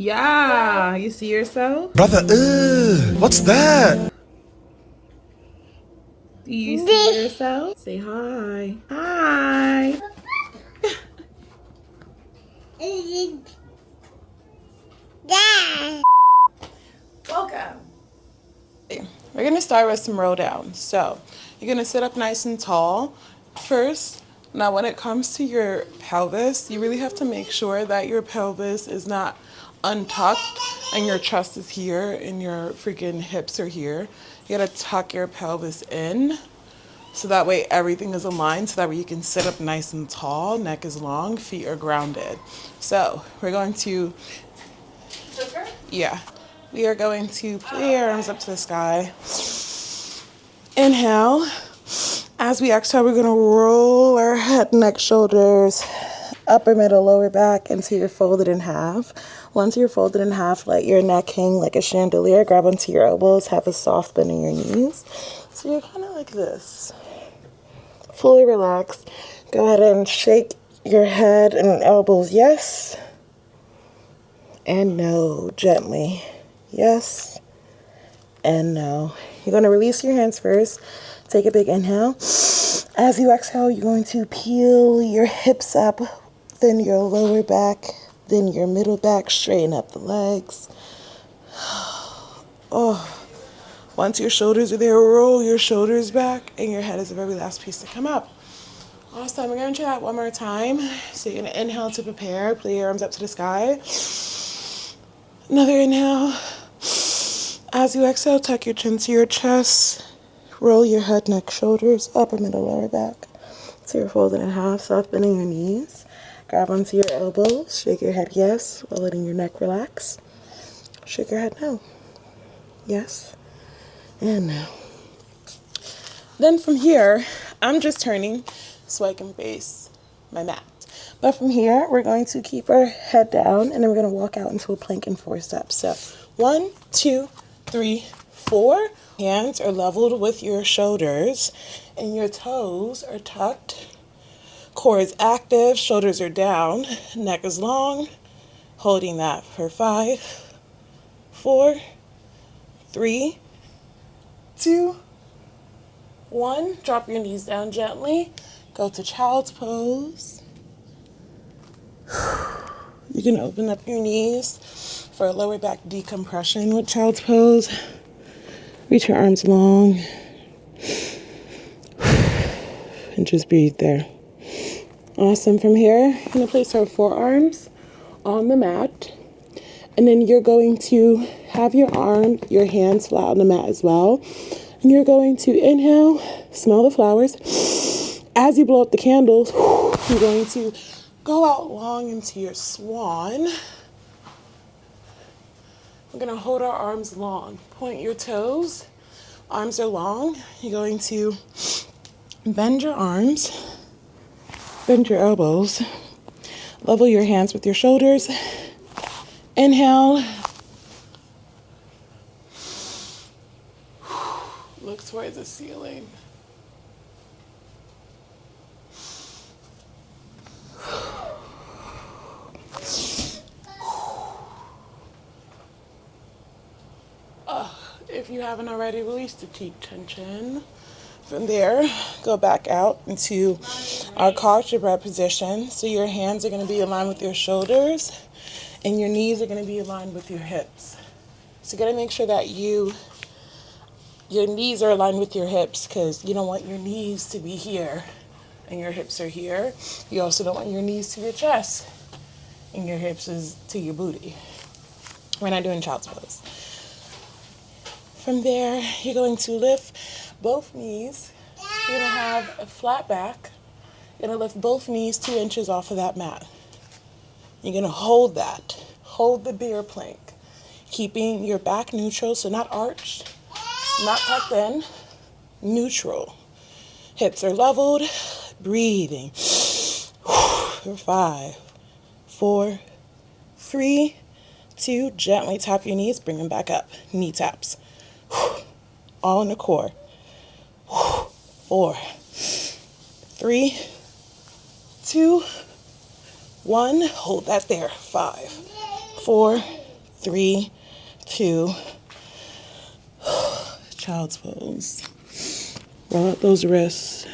Yeah, you see yourself? Brother, what's that? Do you see yourself? Say hi. Hi. Welcome. We're gonna start with some roll down. So you're gonna sit up nice and tall first. Now when it comes to your pelvis, you really have to make sure that your pelvis is not untucked and your chest is here and your freaking hips are here. You gotta tuck your pelvis in so that way everything is aligned, so that way you can sit up nice and tall, neck is long, feet are grounded. So we're going to, yeah, we are going to play our arms up to the sky. Inhale. As we exhale, we're gonna roll our head, neck, shoulders, upper, middle, lower back until you're folded in half. Once you're folded in half, let your neck hang like a chandelier. Grab onto your elbows, have a soft bend in your knees. So you're kind of like this. Fully relaxed. Go ahead and shake your head and elbows yes and no, gently. Yes and no. You're going to release your hands first. Take a big inhale. As you exhale, you're going to peel your hips up, then your lower back, then your middle back, straighten up the legs. Oh. Once your shoulders are there, roll your shoulders back, and your head is the very last piece to come up. Awesome. We're going to try that one more time. So you're going to inhale to prepare. Play your arms up to the sky. Another inhale. As you exhale, tuck your chin to your chest. Roll your head, neck, shoulders, upper, middle, lower back. So you're folded in half, soft bending your knees. Grab onto your elbows. Shake your head yes while letting your neck relax. Shake your head no. Yes. And no. Then from here, I'm just turning so I can face my mat. But from here, we're going to keep our head down, and then we're going to walk out into a plank in 4 steps. So 1, 2, 3, 4. Hands are leveled with your shoulders, and your toes are tucked. Core is active, shoulders are down, neck is long. Holding that for 5, 4, 3, 2, 1. Drop your knees down gently. Go to child's pose. You can open up your knees for a lower back decompression with child's pose. Reach your arms long. And just breathe there. Awesome. From here, you're going to place our forearms on the mat. And then you're going to have your hands flat on the mat as well. And you're going to inhale, smell the flowers. As you blow up the candles, you're going to go out long into your swan. We're going to hold our arms long. Point your toes. Arms are long. You're going to bend your arms. Bend your elbows. Level your hands with your shoulders. Inhale. Look towards the ceiling. If you haven't already, release the deep tension. From there, go back out into our cobra position. So your hands are going to be aligned with your shoulders, and your knees are going to be aligned with your hips. So you got to make sure that your knees are aligned with your hips, because you don't want your knees to be here and your hips are here. You also don't want your knees to your chest and your hips is to your booty. We're not doing child's pose. From there, you're going to lift both knees. You're going to have a flat back. You're going to lift both knees 2 inches off of that mat. You're going to hold that. Hold the bear plank. Keeping your back neutral, so not arched, not tucked in, neutral. Hips are leveled. Breathing. For 5, 4, 3, 2. Gently tap your knees. Bring them back up. Knee taps. All in the core. 4, 3, 2, 1. Hold that there. 5, 4, 3, 2, child's pose. Roll out those wrists.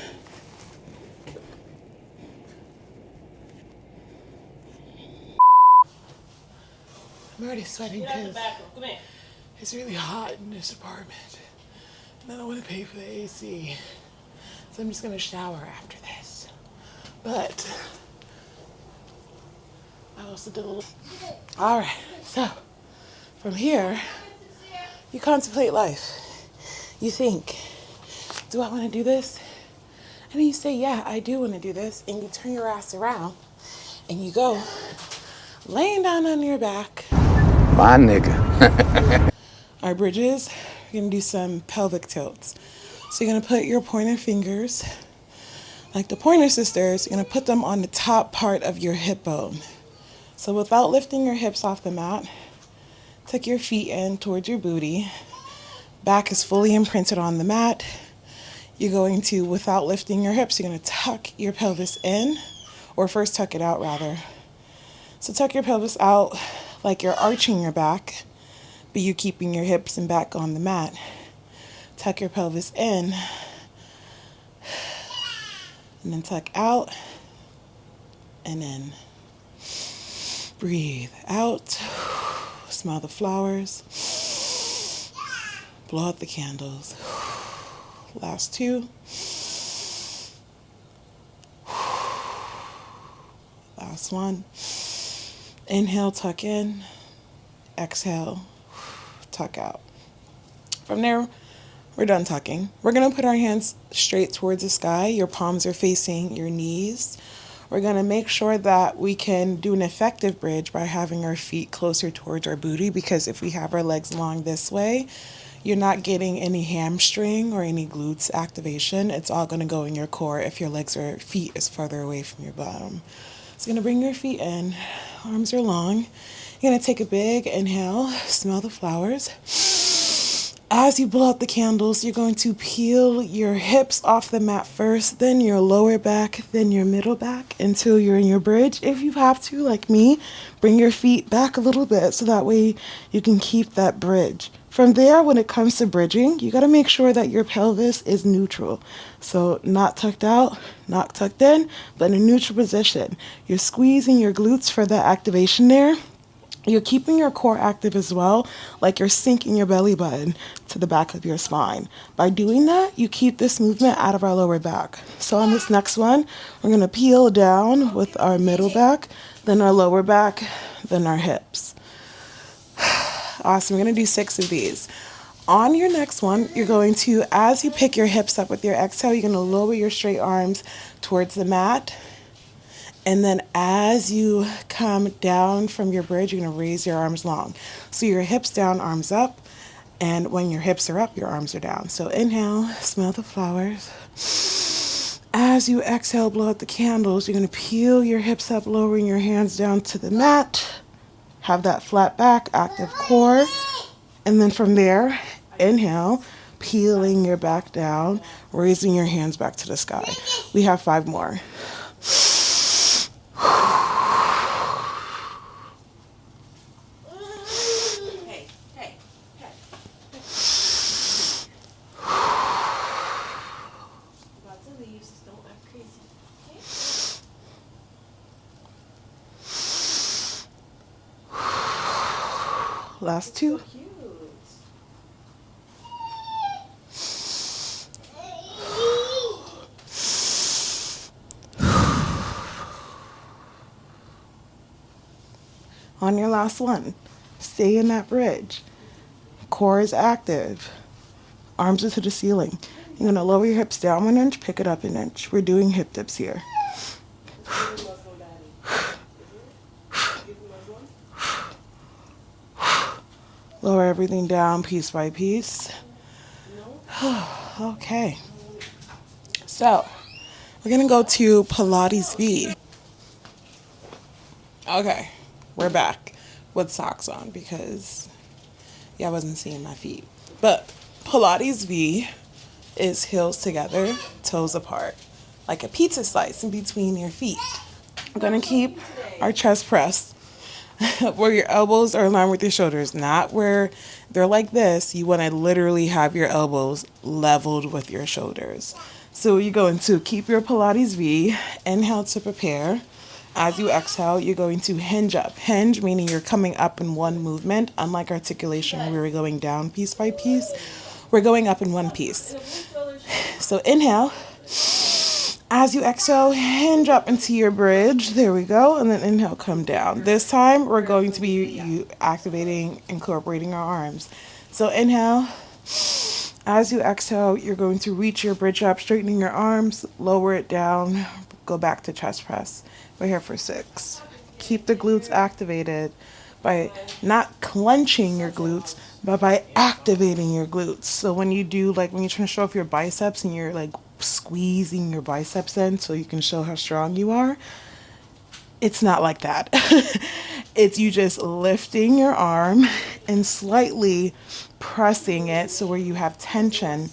I'm already sweating because it's really hot in this apartment. And I don't want to pay for the AC. So I'm just going to shower after this. But I also did a little... All right, so from here, you contemplate life. You think, do I want to do this? And then you say, yeah, I do want to do this. And you turn your ass around and you go laying down on your back. My nigga. Our bridges, you're going to do some pelvic tilts. So you're going to put your pointer fingers, like the Pointer Sisters, you're going to put them on the top part of your hip bone. So without lifting your hips off the mat, tuck your feet in towards your booty. Back is fully imprinted on the mat. You're going to, without lifting your hips, you're going to tuck your pelvis in, or first tuck it out rather. So tuck your pelvis out like you're arching your back, but you're keeping your hips and back on the mat. Tuck your pelvis in, and then tuck out, and in. Breathe out, smell the flowers, blow out the candles. Last 2. Last 1. Inhale, tuck in. Exhale, tuck out. From there, we're done tucking. We're going to put our hands straight towards the sky. Your palms are facing your knees. We're going to make sure that we can do an effective bridge by having our feet closer towards our booty, because if we have our legs long this way, you're not getting any hamstring or any glutes activation. It's all going to go in your core if your legs or feet is further away from your bottom. So you're going to bring your feet in. Arms are long. You're going to take a big inhale. Smell the flowers. As you blow out the candles, you're going to peel your hips off the mat first, then your lower back, then your middle back until you're in your bridge. If you have to, like me, bring your feet back a little bit so that way you can keep that bridge. From there, when it comes to bridging, you got to make sure that your pelvis is neutral. So not tucked out, not tucked in, but in a neutral position. You're squeezing your glutes for that activation there. You're keeping your core active as well, like you're sinking your belly button to the back of your spine. By doing that, you keep this movement out of our lower back. So on this next one, we're going to peel down with our middle back, then our lower back, then our hips. Awesome. We're going to do 6 of these. On your next one, you're going to, as you pick your hips up with your exhale, you're going to lower your straight arms towards the mat. And then as you come down from your bridge, you're going to raise your arms long. So your hips down, arms up. And when your hips are up, your arms are down. So inhale, smell the flowers. As you exhale, blow out the candles, you're going to peel your hips up, lowering your hands down to the mat. Have that flat back, active core. And then from there, inhale, peeling your back down, raising your hands back to the sky. We have 5 more. Last 2. On your last one, stay in that bridge. Core is active. Arms are to the ceiling. You're going to lower your hips down 1 inch, pick it up 1 inch. We're doing hip dips here. Lower everything down piece by piece. Okay. So, we're going to go to Pilates V. Okay, we're back with socks on because, yeah, I wasn't seeing my feet. But Pilates V is heels together, toes apart, like a pizza slice in between your feet. We're going to keep our chest pressed where your elbows are in line with your shoulders, not where they're like this. You want to literally have your elbows leveled with your shoulders. So you're going to keep your Pilates V, inhale to prepare. As you exhale, you're going to hinge up. Hinge meaning you're coming up in one movement. Unlike articulation, where we're going down piece by piece, we're going up in one piece. So inhale. As you exhale, hinge up into your bridge. There we go. And then inhale, come down. This time, we're going to be activating, incorporating our arms. So inhale. As you exhale, you're going to reach your bridge up, straightening your arms, lower it down, go back to chest press. We're here for 6. Keep the glutes activated by not clenching your glutes, but by activating your glutes. So when you do, like when you're trying to show off your biceps and you're like squeezing your biceps in so you can show how strong you are, it's not like that. It's you just lifting your arm and slightly pressing it so where you have tension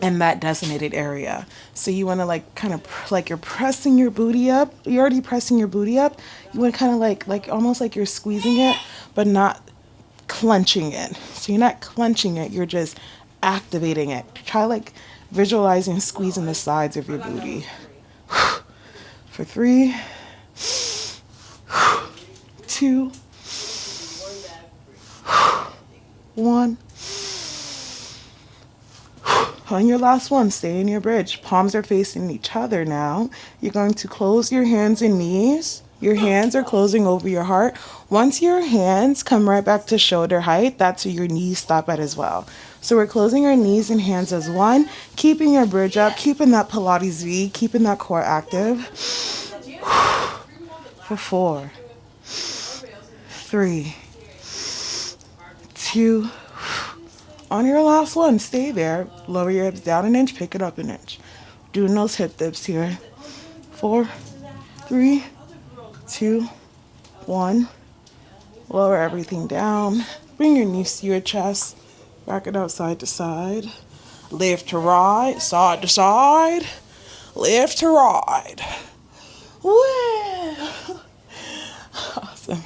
in that designated area. So you want to like kind of like you're pressing your booty up. You're already pressing your booty up. You want to kind of like almost like you're squeezing it, but not clenching it. So you're not clenching it. You're just activating it. Try like visualizing squeezing the sides of your booty. For 3, 2, 1. On your last one, stay in your bridge. Palms are facing each other now. You're going to close your hands and knees. Your hands are closing over your heart. Once your hands come right back to shoulder height, that's where your knees stop at as well. So we're closing our knees and hands as one, keeping your bridge up, keeping that Pilates V, keeping that core active. For 4, 3, 2. On your last one, stay there. Lower your hips down an inch, pick it up an inch. Doing those hip dips here. 4, 3, 2, 1. Lower everything down. Bring your knees to your chest. Back it out side to side. Left to right, side to side. Left to right. Woo! Awesome.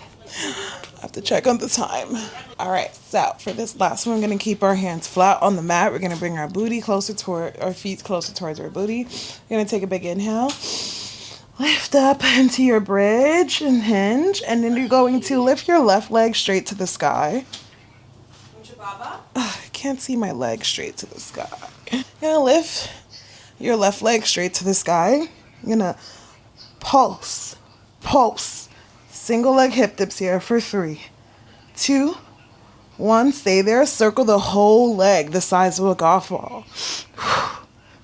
I have to check on the time. All right, so for this last one, we're going to keep our hands flat on the mat. We're going to bring our booty closer toward our feet closer towards our booty. We're going to take a big inhale. Lift up into your bridge and hinge, and then you're going to lift your left leg straight to the sky. I can't see my leg straight to the sky. You're going to lift your left leg straight to the sky. You're going to pulse. Single leg hip dips here for 3, 2, 1. Stay there. Circle the whole leg the size of a golf ball.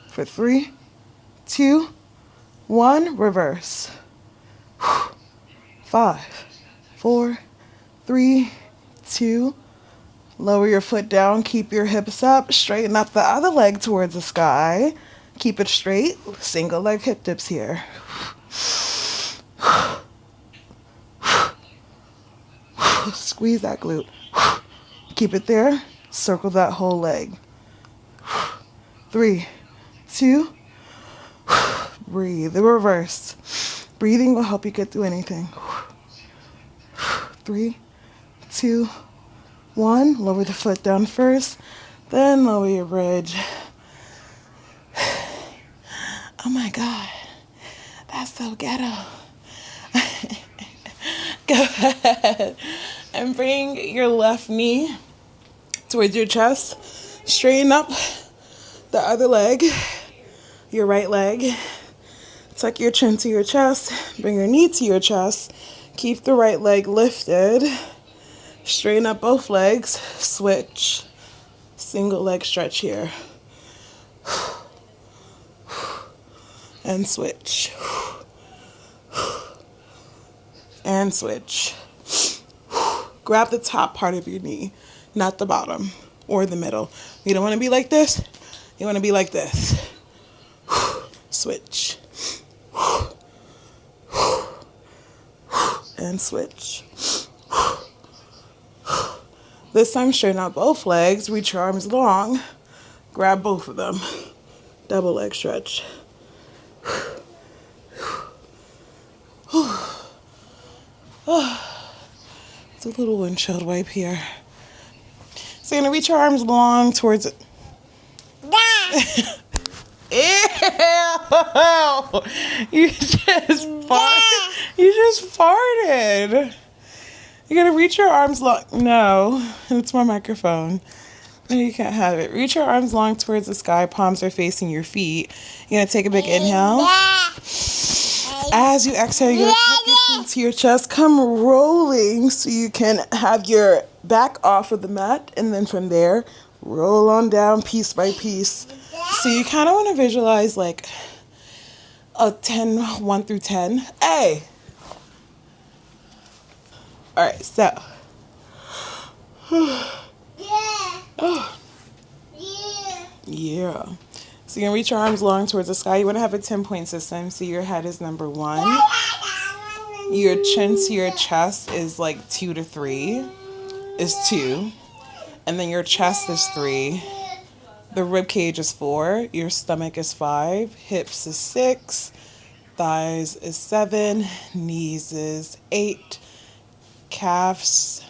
For 3, 2, 1. Reverse. 5, 4, 3, 2. Lower your foot down. Keep your hips up. Straighten up the other leg towards the sky. Keep it straight. Single leg hip dips here. Squeeze that glute. Keep it there. Circle that whole leg. 3, 2. Breathe. The reverse. Breathing will help you get through anything. 3, 2, 1. Lower the foot down first. Then lower your bridge. Oh my God. That's so ghetto. Go ahead and bring your left knee towards your chest. Straighten up the other leg, your right leg. Tuck your chin to your chest. Bring your knee to your chest. Keep the right leg lifted. Straighten up both legs. Switch. Single leg stretch here. And switch. And switch. Grab the top part of your knee, not the bottom or the middle. You don't want to be like this. You want to be like this. Switch. And switch. This time, straighten out both legs. Reach your arms long. Grab both of them. Double leg stretch. The little windshield wipe here. So you're gonna reach your arms long towards it. Ew! You just farted. You just farted. You're gonna reach your arms long. No, it's my microphone. No, you can't have it. Reach your arms long towards the sky. Palms are facing your feet. You're gonna take a big inhale. As you exhale, you're gonna tuck your chin to your chest. Come rolling so you can have your back off of the mat, and then from there, roll on down piece by piece. So you kind of want to visualize like a 1 through 10. Hey! Alright, so. Yeah. So you're going to reach your arms long towards the sky. You want to have a 10-point system. So your head is number 1. Your chin to your chest is like 2 to 3. Is 2. And then your chest is 3. The rib cage is 4. Your stomach is 5. Hips is 6. Thighs is 7. Knees is 8. Calves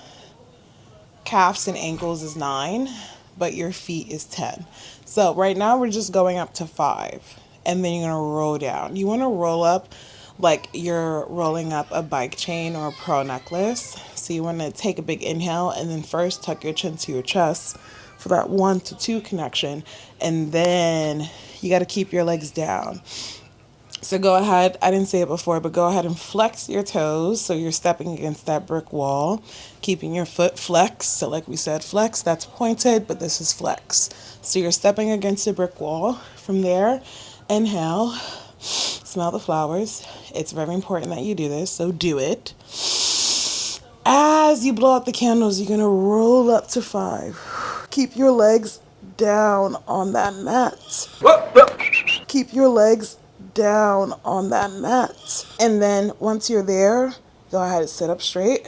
and ankles is 9. But your feet is 10. So right now we're just going up to 5. And then you're going to roll down. You want to roll up like you're rolling up a bike chain or a pearl necklace. So you want to take a big inhale and then first tuck your chin to your chest for that 1 to 2 connection. And then you got to keep your legs down. So go ahead, I didn't say it before, but go ahead and flex your toes so you're stepping against that brick wall, keeping your foot flexed. So like we said, flex, that's pointed, but this is flex. So you're stepping against a brick wall. From there, inhale, smell the flowers. It's very important that you do this, so do it. As you blow out the candles, you're going to roll up to 5. Keep your legs down on that mat. Keep your legs down on that mat. And then once you're there, go ahead and sit up straight.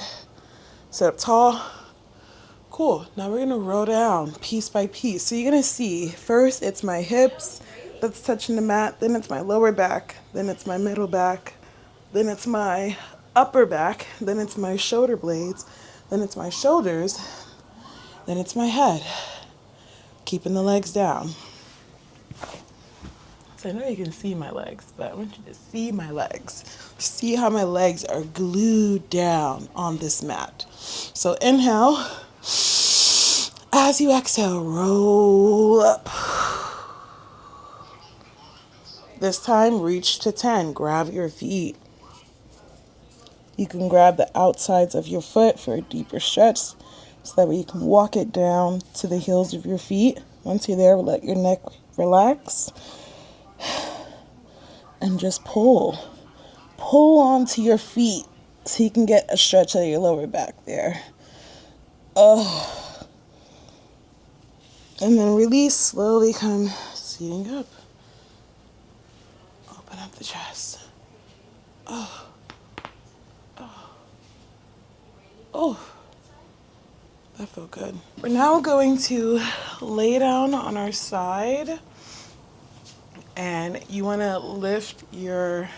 Sit up tall. Cool. Now we're going to roll down piece by piece. So you're going to see, first it's my hips that's touching the mat. Then it's my lower back. Then it's my middle back. Then it's my upper back. Then it's my shoulder blades. Then it's my shoulders. Then it's my head. Keeping the legs down. So I know you can see my legs, but I want you to see my legs. See how my legs are glued down on this mat. So inhale. As you exhale, roll up. This time, reach to 10. Grab your feet. You can grab the outsides of your foot for a deeper stretch, so that way you can walk it down to the heels of your feet. Once you're there, let your neck relax. And just pull. Pull onto your feet so you can get a stretch of your lower back there. And then release, slowly come seating up. Open up the chest. That felt good. We're now going to lay down on our side. And you want to lift your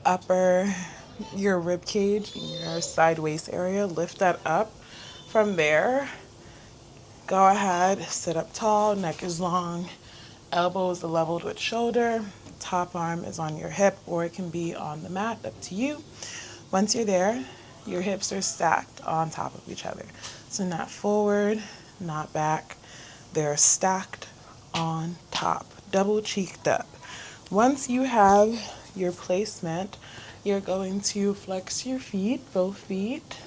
rib cage, your side waist area, lift that up. From there, go ahead, sit up tall, neck is long, elbows are leveled with shoulder, top arm is on your hip, or it can be on the mat, up to you. Once you're there, your hips are stacked on top of each other. So not forward, not back, they're stacked on top. Double cheeked up. Once you have your placement, you're going to flex your feet, both feet,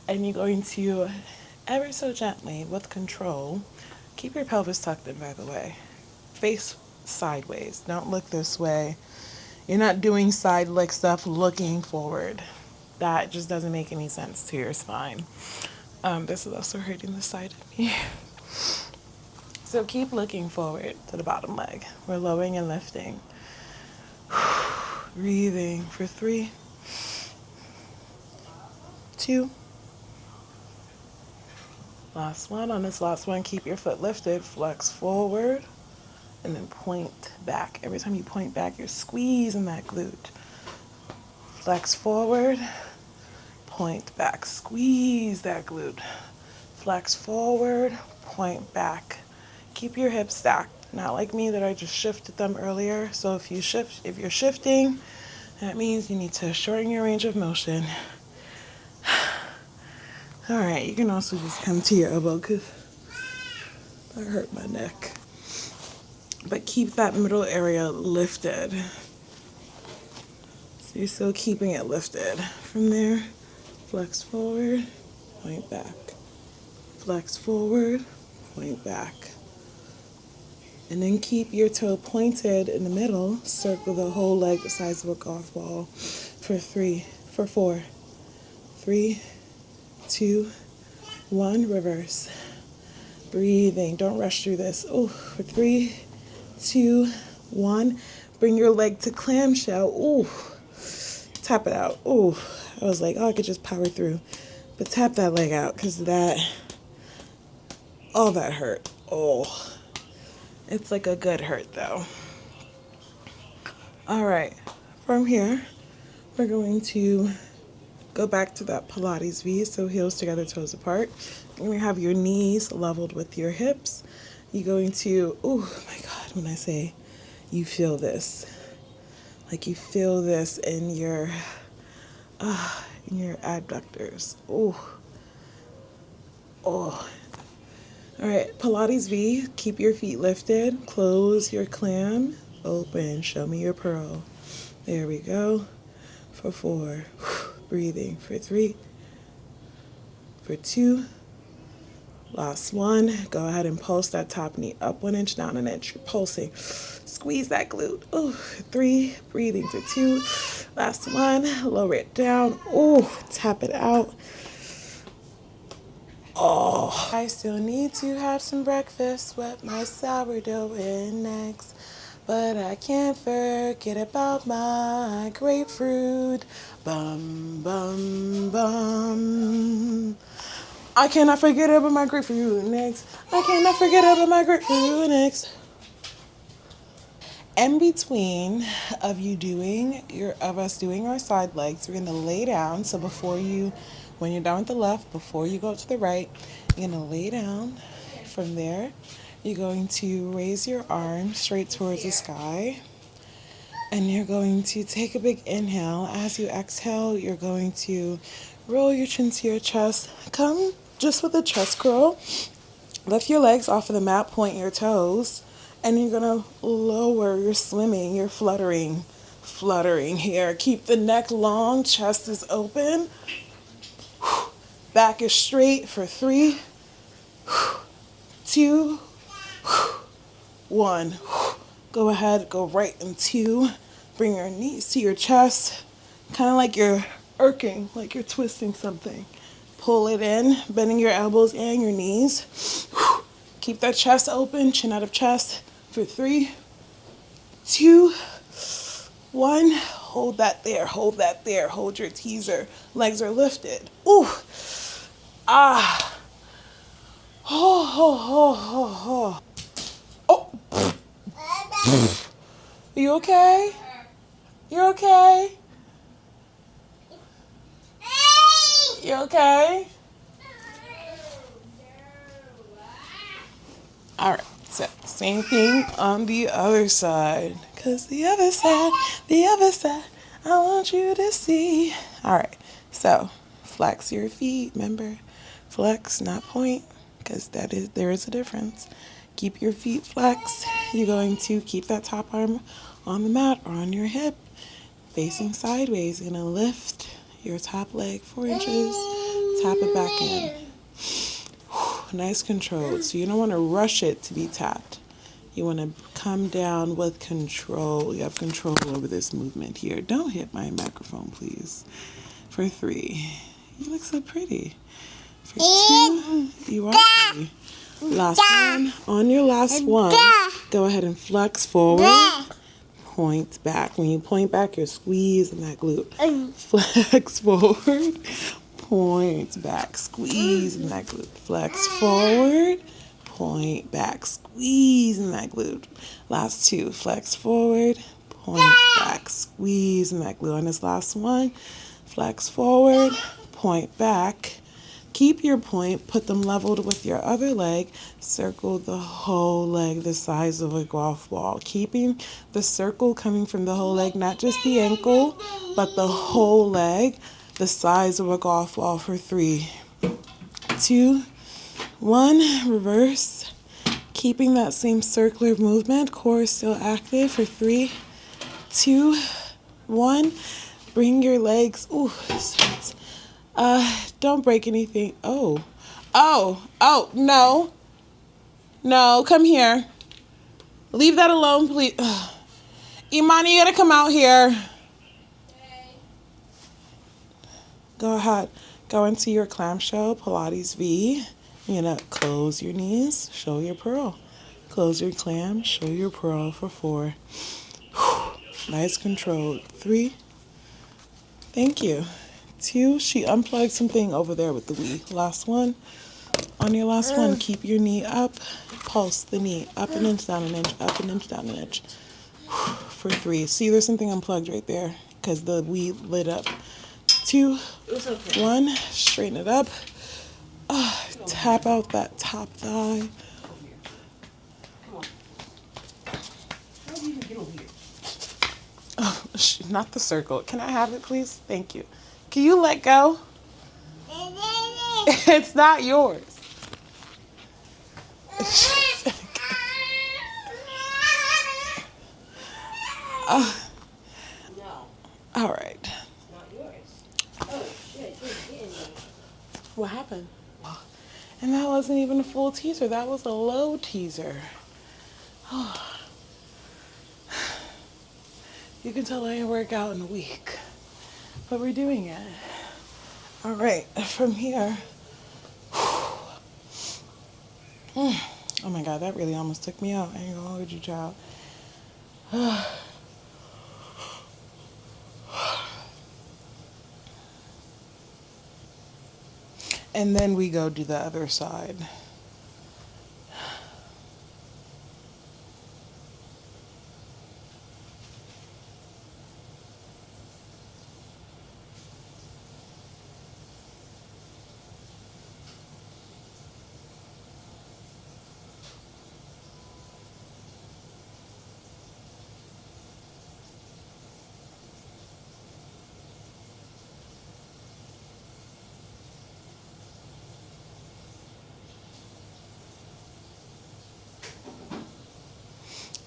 and you're going to ever so gently, with control, keep your pelvis tucked in, by the way. Face sideways. Don't look this way. You're not doing side leg stuff looking forward. That just doesn't make any sense to your spine. This is also hurting the side of me. So keep looking forward to the bottom leg. We're lowering and lifting. Breathing for 3, 2. Last one. On this last one, keep your foot lifted. Flex forward and then point back. Every time you point back, you're squeezing that glute. Flex forward. point back. Squeeze that glute. Flex forward, point back. Keep your hips stacked. Not like me that I just shifted them earlier. So if you're shifting, that means you need to shorten your range of motion. All right, you can also just come to your elbow because that hurt my neck. But keep that middle area lifted. So you're still keeping it lifted. From there, flex forward, point back. Flex forward, point back. And then keep your toe pointed in the middle. Circle the whole leg the size of a golf ball for 4. 3, 2, 1, reverse. Breathing, don't rush through this. Oh, for 3, 2, 1. Bring your leg to clamshell. Ooh, tap it out. Ooh, I was like, oh, I could just power through. But tap that leg out because that hurt. Oh, it's like a good hurt though. All right, from here, we're going to go back to that Pilates V, so heels together, toes apart. You're going to have your knees leveled with your hips. You're going to, oh my God, when I say you feel this, like you feel this in your adductors. Oh. All right, Pilates V, keep your feet lifted, close your clam, open, show me your pearl. There we go. For 4, breathing. For 3, for 2, last 1. Go ahead and pulse that top knee up 1 inch, down 1 inch. You're pulsing. Squeeze that glute. Ooh, 3, breathing. For 2, last 1. Lower it down. Ooh, tap it out. Oh, I still need to have some breakfast, sweat my sourdough and eggs. But I can't forget about my grapefruit. Bum, bum, bum. I cannot forget about my grapefruit and eggs. I cannot forget about my grapefruit and eggs. In between of us doing our side legs, we're gonna lay down. So when you're done with the left, before you go to the right, you're gonna lay down. From there, you're going to raise your arm straight towards the sky. And you're going to take a big inhale. As you exhale, you're going to roll your chin to your chest. Come just with a chest curl. Lift your legs off of the mat, point your toes. And you're gonna lower, you're swimming, you're fluttering here. Keep the neck long, chest is open. Back is straight for 3, 2, 1. Go ahead, go right in 2. Bring your knees to your chest, kind of like you're irking, like you're twisting something. Pull it in, bending your elbows and your knees. Keep that chest open, chin out of chest for 3, 2, 1. Hold that there, hold your teaser. Legs are lifted. Ooh. Ah. Oh. You okay? You okay? You okay? All right, so same thing on the other side. Because the other side, I want you to see. All right, so flex your feet, remember? Flex, not point, because there is a difference. Keep your feet flexed. You're going to keep that top arm on the mat or on your hip, facing sideways. You're going to lift your top leg 4 inches, tap it back in. Nice control. So you don't want to rush it to be tapped. You want to come down with control. You have control over this movement here. Don't hit my microphone, please. For 3. You look so pretty. For 2, you are pretty. Last one. On your last one, go ahead and flex forward. Point back. When you point back, you're squeezing that glute. Flex forward. Point back, squeeze in that glute. Flex forward, point back, squeeze in that glute. Last 2, flex forward, point back, squeeze in that glute. On this last one, Flex forward, point back. Keep your point, put them leveled with your other leg. Circle the whole leg the size of a golf ball. Keeping the circle coming from the whole leg, not just the ankle, but the whole leg, the size of a golf ball for 3, 2, 1. Reverse. Keeping that same circular movement. Core is still active for 3, 2, 1. Bring your legs. Ooh, don't break anything. Oh, no. No, come here. Leave that alone, please. Imani, you gotta come out here. Go ahead. Go into your clamshell, Pilates V. You're gonna close your knees, show your pearl. Close your clam, show your pearl for 4. Nice controlled. 3. Thank you. 2. She unplugged something over there with the Wii. Last one. On your last one, keep your knee up. Pulse the knee. Up an inch, down an inch. Up an inch, down an inch. For 3. See, there's something unplugged right there because the Wii lit up. 2, 1. Straighten it up. Tap out that top thigh. Oh, not the circle. Can I have it, please? Thank you. Can you let go? It's not yours. All right. Not yours. Oh, shit. What happened? And that wasn't even a full teaser. That was a low teaser. You can tell I didn't work out in a week. But we're doing it. All right. From here. Oh my God, that really almost took me out. I ain't gonna hold you, child. And then we go do the other side.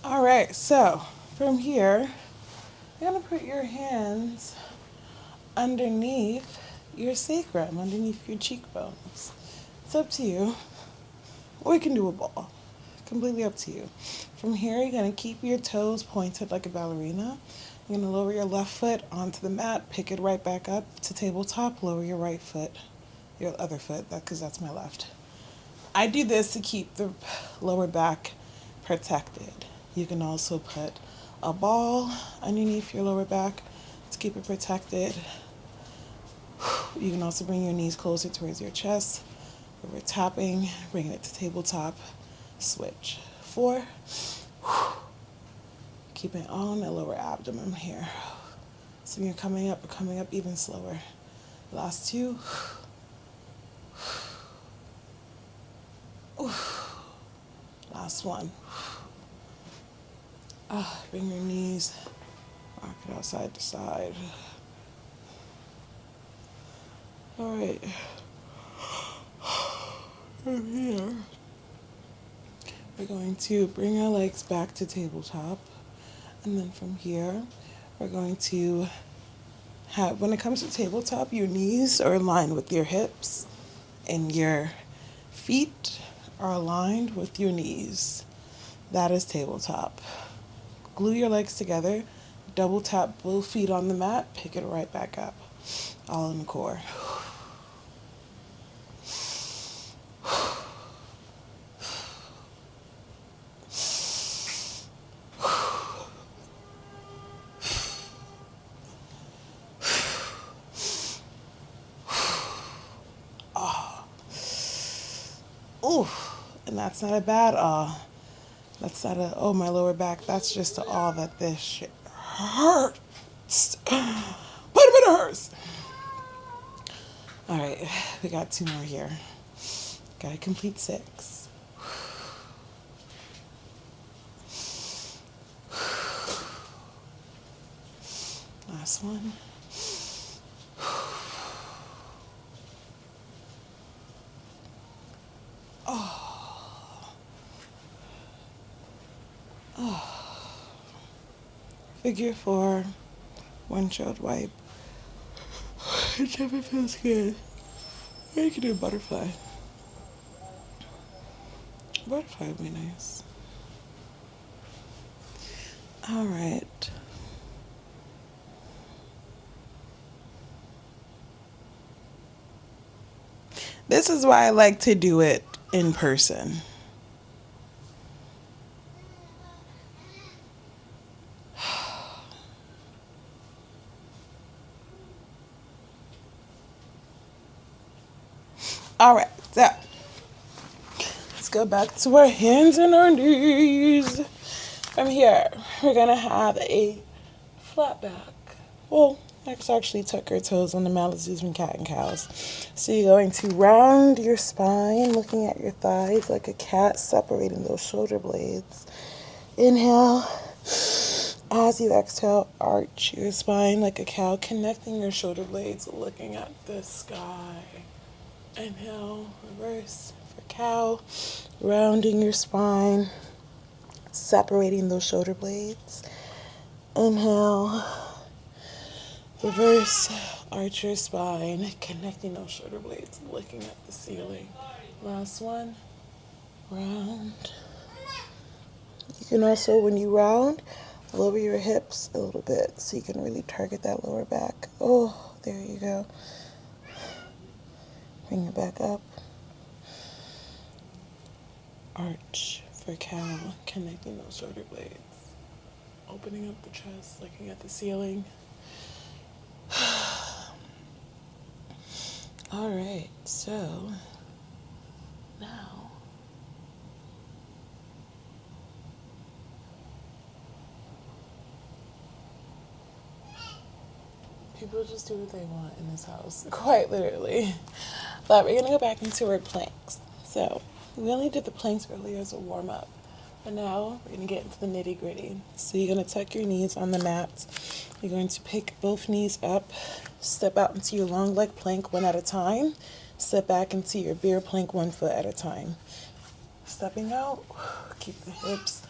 All right, so from here, you're gonna put your hands underneath your sacrum, underneath your cheekbones. It's up to you. Or you can do a ball. Completely up to you. From here, you're gonna keep your toes pointed like a ballerina. You're gonna lower your left foot onto the mat, pick it right back up to tabletop, lower your right foot, your other foot, because that's my left. I do this to keep the lower back protected. You can also put a ball underneath your lower back to keep it protected. You can also bring your knees closer towards your chest. We're tapping, bringing it to tabletop, switch. 4. Keep it on the lower abdomen here. So when you're coming up even slower. Last 2. Last 1. Bring your knees, rock it out side to side. All right. From here, we're going to bring our legs back to tabletop. And then from here, we're going to have, when it comes to tabletop, your knees are aligned with your hips and your feet are aligned with your knees. That is tabletop. Glue your legs together, double tap both feet on the mat, pick it right back up. All in the core. Ooh, and that's not a bad that's not a, oh, my lower back. That's just a that this shit hurts. But it hurts. We got 2 more here. Gotta complete 6. Last one. Figure 4, windshield wipe. It never feels good. Or you can do a butterfly. Butterfly would be nice. All right. This is why I like to do it in person. All right, so let's go back to our hands and our knees. From here, we're gonna have a flat back. Well, let's actually tuck your toes on the mat. Let's do some cat and cows. So you're going to round your spine, looking at your thighs like a cat, separating those shoulder blades. Inhale. As you exhale, arch your spine like a cow, connecting your shoulder blades, looking at the sky. Inhale, reverse for cow, rounding your spine, separating those shoulder blades. Inhale, reverse, arch your spine, connecting those shoulder blades, looking at the ceiling. Last one, round. You can also, when you round, lower your hips a little bit so you can really target that lower back. Oh, there you go. Bring it back up. Arch for cow, connecting those shoulder blades. Opening up the chest, looking at the ceiling. All right, so now people just do what they want in this house, quite literally. But we're gonna go back into our planks. So we only did the planks earlier as a warm up, but now we're gonna get into the nitty gritty. So you're gonna tuck your knees on the mat. You're going to pick both knees up, step out into your long leg plank 1 at a time, step back into your bear plank 1 foot at a time. Stepping out, keep the hips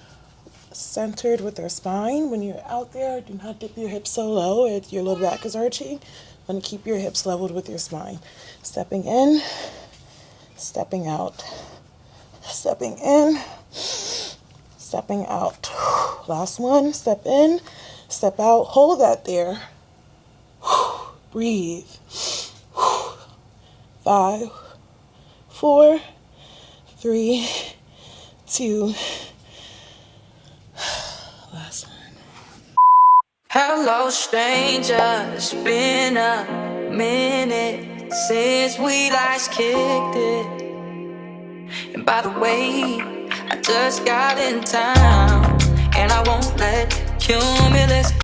centered with our spine. When you're out there, do not dip your hips so low your low back is arching. Want to keep your hips leveled with your spine. Stepping in, stepping out, stepping in, stepping out. Last one, step in, step out, hold that there. Breathe. 5, 4, 3, 2. Last one. Hello, stranger. It's been a minute since we last kicked it. And by the way, I just got in town, and I won't let cumulus